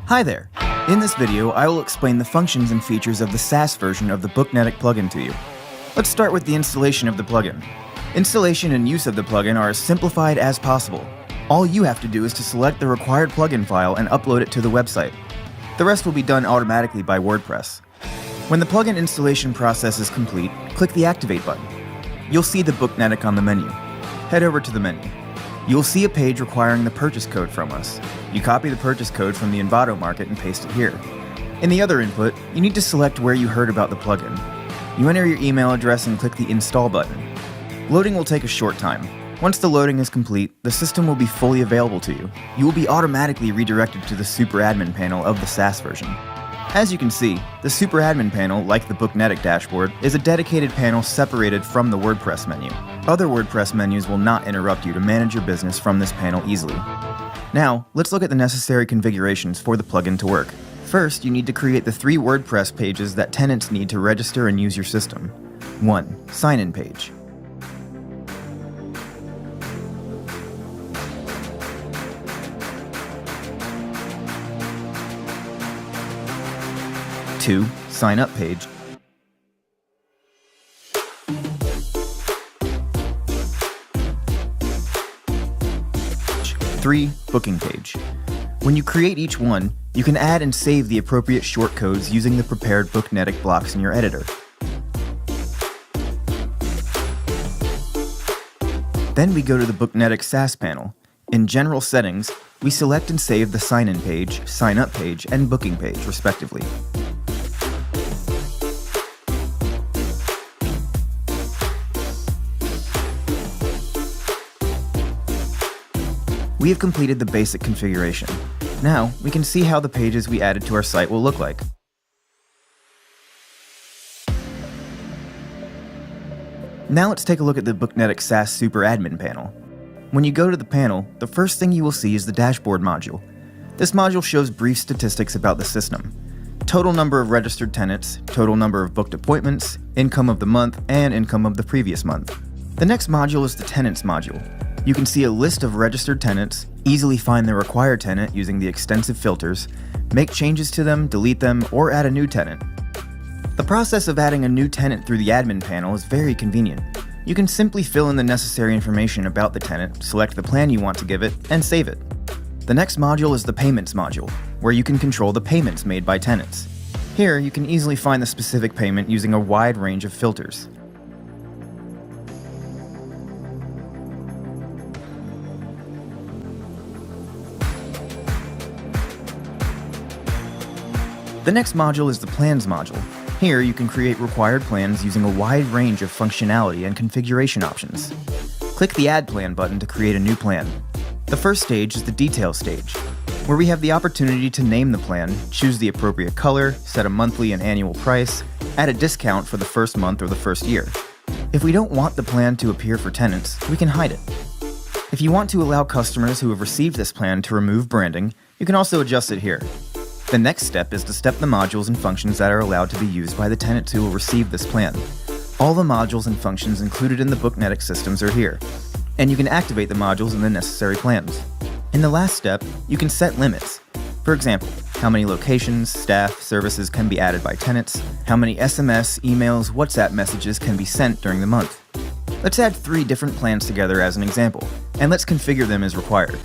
Hi there! In this video, I will explain the functions and features of the SaaS version of the Booknetic plugin to you. Let's start with the installation of the plugin. Installation and use of the plugin are as simplified as possible. All you have to do is to select the required plugin file and upload it to the website. The rest will be done automatically by WordPress. When the plugin installation process is complete, click the Activate button. You'll see the Booknetic on the menu. Head over to the menu. You'll see a page requiring the purchase code from us. You copy the purchase code from the Envato market and paste it here. In the other input, you need to select where you heard about the plugin. You enter your email address and click the Install button. Loading will take a short time. Once the loading is complete, the system will be fully available to you. You will be automatically redirected to the Super Admin panel of the SaaS version. As you can see, the Super Admin panel, like the Booknetic dashboard, is a dedicated panel separated from the WordPress menu. Other WordPress menus will not interrupt you to manage your business from this panel easily. Now, let's look at the necessary configurations for the plugin to work. First, you need to create the 3 WordPress pages that tenants need to register and use your system. 1. Sign-in page. 2. Sign up page. 3. Booking page. When you create each one, you can add and save the appropriate shortcodes using the prepared Booknetic blocks in your editor. Then we go to the Booknetic SaaS panel. In General Settings, we select and save the sign-in page, sign-up page, and booking page, respectively. We have completed the basic configuration. Now, we can see how the pages we added to our site will look like. Now let's take a look at the Booknetic SaaS Super Admin panel. When you go to the panel, the first thing you will see is the dashboard module. This module shows brief statistics about the system. Total number of registered tenants, total number of booked appointments, income of the month, and income of the previous month. The next module is the Tenants module. You can see a list of registered tenants, easily find the required tenant using the extensive filters, make changes to them, delete them, or add a new tenant. The process of adding a new tenant through the admin panel is very convenient. You can simply fill in the necessary information about the tenant, select the plan you want to give it, and save it. The next module is the Payments module, where you can control the payments made by tenants. Here, you can easily find the specific payment using a wide range of filters. The next module is the Plans module. Here you can create required plans using a wide range of functionality and configuration options. Click the Add Plan button to create a new plan. The first stage is the Details stage, where we have the opportunity to name the plan, choose the appropriate color, set a monthly and annual price, add a discount for the first month or the first year. If we don't want the plan to appear for tenants, we can hide it. If you want to allow customers who have received this plan to remove branding, you can also adjust it here. The next step is to step the modules and functions that are allowed to be used by the tenants who will receive this plan. All the modules and functions included in the Booknetic systems are here, and you can activate the modules in the necessary plans. In the last step, you can set limits. For example, how many locations, staff, services can be added by tenants, how many SMS, emails, WhatsApp messages can be sent during the month. Let's add 3 different plans together as an example, and let's configure them as required.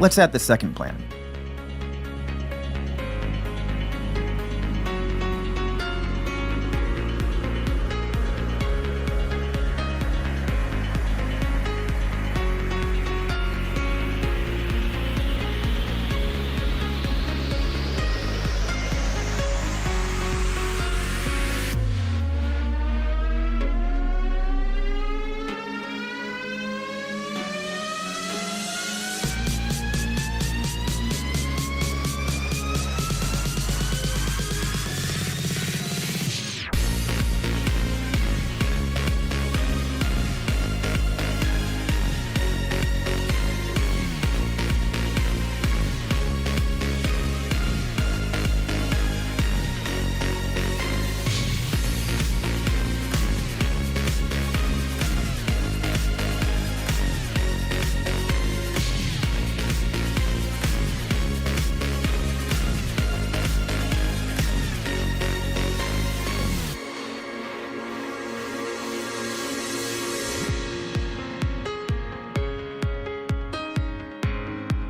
Let's add the second plan.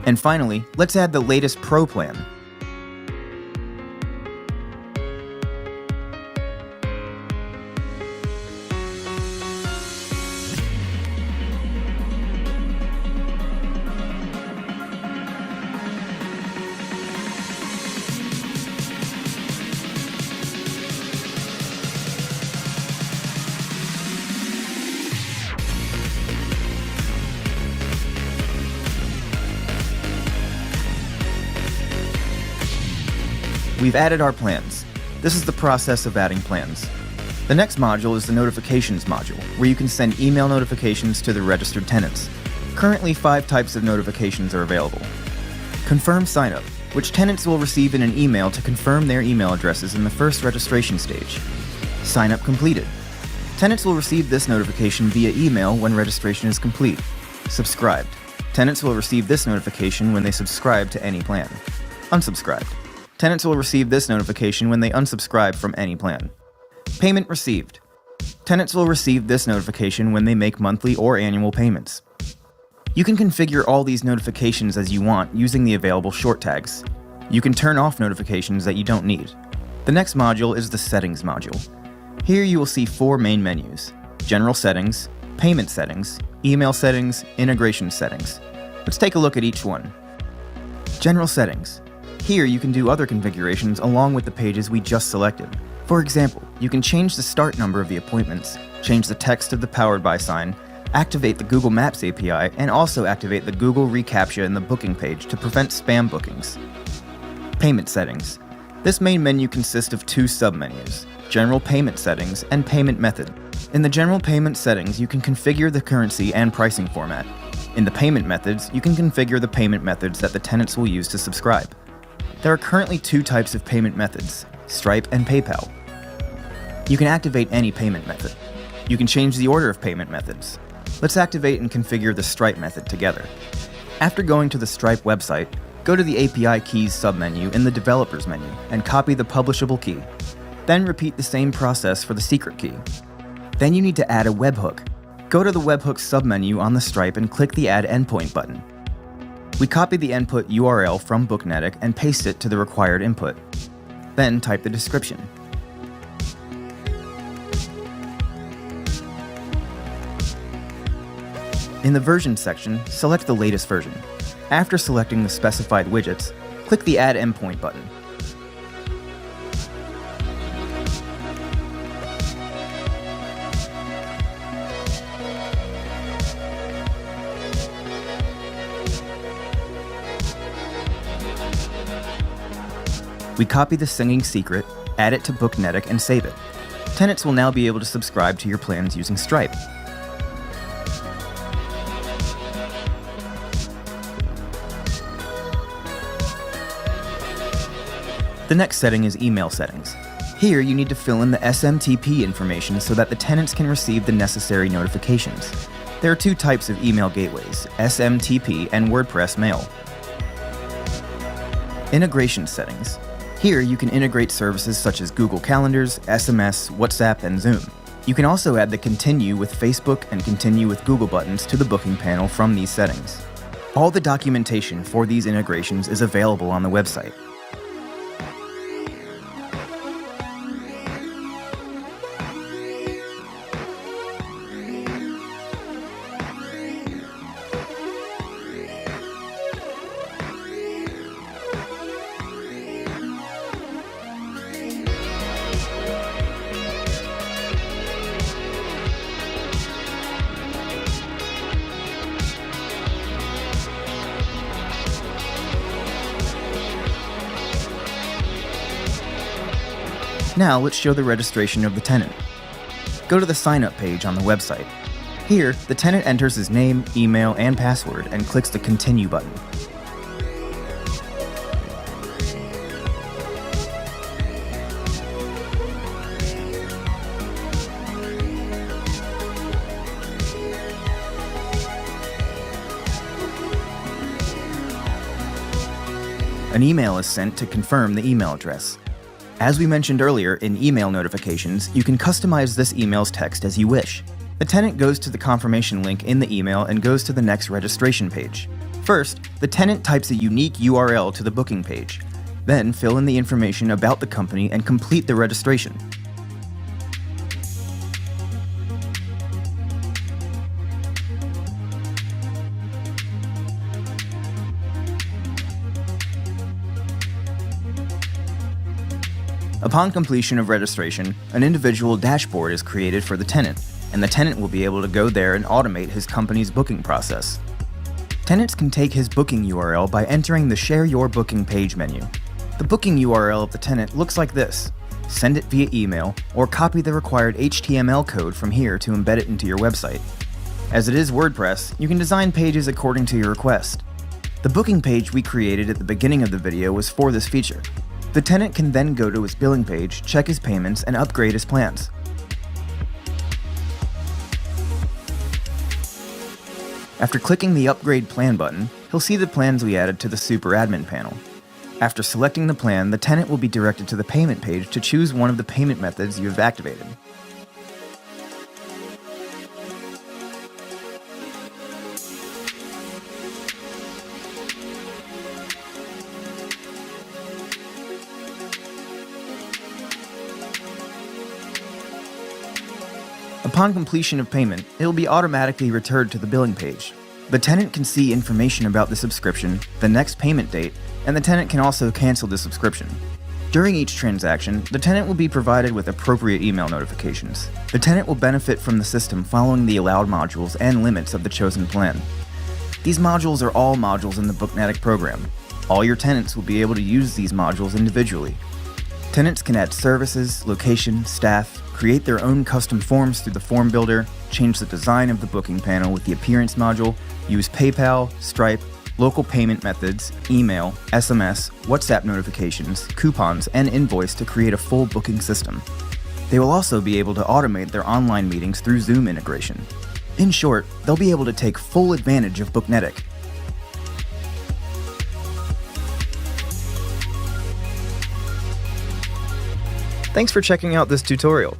And finally, let's add the latest Pro plan. We've added our plans. This is the process of adding plans. The next module is the notifications module, where you can send email notifications to the registered tenants. Currently, 5 types of notifications are available. Confirm sign-up, which tenants will receive in an email to confirm their email addresses in the first registration stage. Sign-up completed. Tenants will receive this notification via email when registration is complete. Subscribed. Tenants will receive this notification when they subscribe to any plan. Unsubscribed. Tenants will receive this notification when they unsubscribe from any plan. Payment received. Tenants will receive this notification when they make monthly or annual payments. You can configure all these notifications as you want using the available short tags. You can turn off notifications that you don't need. The next module is the Settings module. Here you will see 4 main menus: General Settings, Payment Settings, Email Settings, Integration Settings. Let's take a look at each one. General Settings. Here you can do other configurations along with the pages we just selected. For example, you can change the start number of the appointments, change the text of the Powered By sign, activate the Google Maps API, and also activate the Google reCAPTCHA in the booking page to prevent spam bookings. Payment Settings. This main menu consists of 2 submenus: General Payment Settings and Payment Method. In the General Payment Settings, you can configure the currency and pricing format. In the Payment Methods, you can configure the payment methods that the tenants will use to subscribe. There are currently 2 types of payment methods: Stripe and PayPal. You can activate any payment method. You can change the order of payment methods. Let's activate and configure the Stripe method together. After going to the Stripe website, go to the API Keys submenu in the Developers menu and copy the publishable key. Then repeat the same process for the secret key. Then you need to add a webhook. Go to the webhook submenu on the Stripe and click the Add Endpoint button. We copy the input URL from Booknetic and paste it to the required input. Then type the description. In the version section, select the latest version. After selecting the specified widgets, click the Add Endpoint button. We copy the singing secret, add it to Booknetic, and save it. Tenants will now be able to subscribe to your plans using Stripe. The next setting is Email Settings. Here you need to fill in the SMTP information so that the tenants can receive the necessary notifications. There are 2 types of email gateways: SMTP and WordPress Mail. Integration Settings. Here you can integrate services such as Google Calendars, SMS, WhatsApp, and Zoom. You can also add the Continue with Facebook and Continue with Google buttons to the booking panel from these settings. All the documentation for these integrations is available on the website. Now let's show the registration of the tenant. Go to the sign up page on the website. Here, the tenant enters his name, email, and password and clicks the Continue button. An email is sent to confirm the email address. As we mentioned earlier, in email notifications, you can customize this email's text as you wish. The tenant goes to the confirmation link in the email and goes to the next registration page. First, the tenant types a unique URL to the booking page. Then fill in the information about the company and complete the registration. Upon completion of registration, an individual dashboard is created for the tenant, and the tenant will be able to go there and automate his company's booking process. Tenants can take his booking URL by entering the Share Your Booking page menu. The booking URL of the tenant looks like this. Send it via email, or copy the required HTML code from here to embed it into your website. As it is WordPress, you can design pages according to your request. The booking page we created at the beginning of the video was for this feature. The tenant can then go to his billing page, check his payments, and upgrade his plans. After clicking the Upgrade Plan button, he'll see the plans we added to the Super Admin panel. After selecting the plan, the tenant will be directed to the payment page to choose one of the payment methods you have activated. Upon completion of payment, it will be automatically returned to the billing page. The tenant can see information about the subscription, the next payment date, and the tenant can also cancel the subscription. During each transaction, the tenant will be provided with appropriate email notifications. The tenant will benefit from the system following the allowed modules and limits of the chosen plan. These modules are all modules in the Booknetic program. All your tenants will be able to use these modules individually. Tenants can add services, location, staff, create their own custom forms through the form builder, change the design of the booking panel with the appearance module, use PayPal, Stripe, local payment methods, email, SMS, WhatsApp notifications, coupons, and invoice to create a full booking system. They will also be able to automate their online meetings through Zoom integration. In short, they'll be able to take full advantage of Booknetic. Thanks for checking out this tutorial.